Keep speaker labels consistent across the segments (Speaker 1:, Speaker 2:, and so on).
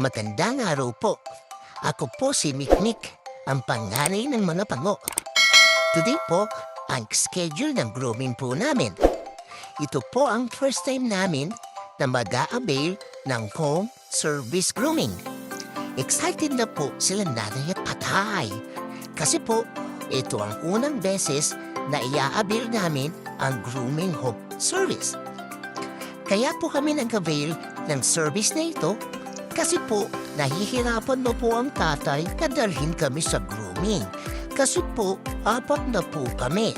Speaker 1: Magandang araw po. Ako po si Mikmik, ang panganay ng mga pango. Today po, ang schedule ng grooming po namin. Ito po ang first time namin na mag-a-avail ng home service grooming. Excited na po sila nanay at tatay. Kasi po, ito ang unang beses na i-a-avail namin ang grooming home service. Kaya po kami nag-avail ng service na ito kasi po nahihirapan na po ang tatay na dalhin kami sa grooming. Kasi po, 4 na po kami.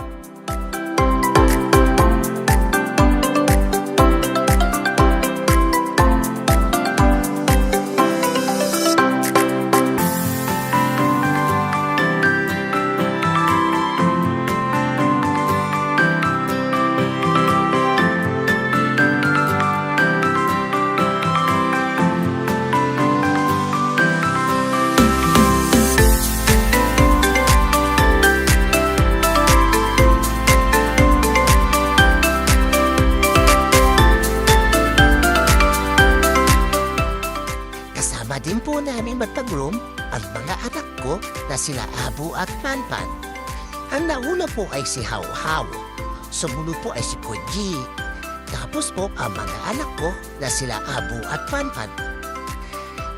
Speaker 1: Kasama din po namin magpag-groom ang mga anak ko na sila Abu at Panpan. Ang nauna po ay si Hau-Hau. Sumunod po ay si Koji. Tapos po ang mga anak ko na sila Abu at Panpan.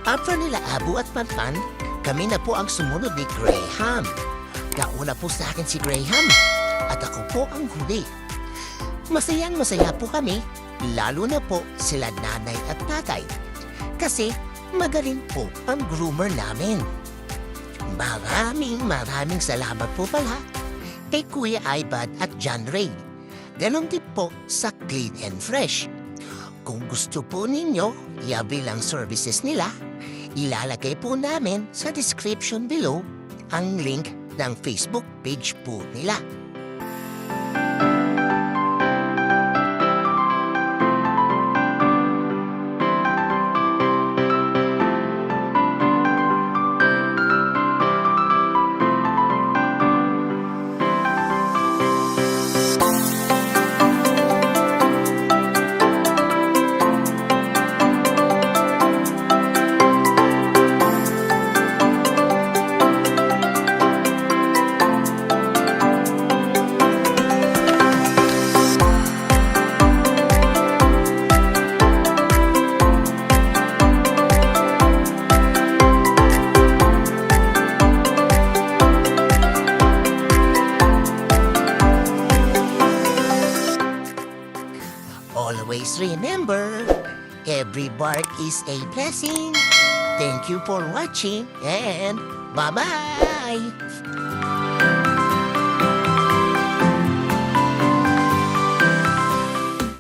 Speaker 1: After nila Abu at Panpan, kami na po ang sumunod ni Graham. Nauna po sa akin si Graham at ako po ang huli. Masayang-masaya po kami, lalo na po sila nanay at tatay. Kasi magaling po ang groomer namin. Maraming salamat po pala kay Kuya Ibad at John Ray. Ganon din po sa Clean and Fresh. Kung gusto po ninyo i-avail ang services nila, ilalagay po namin sa description below ang link ng Facebook page po nila. Always remember, every bark is a blessing. Thank you for watching and bye-bye!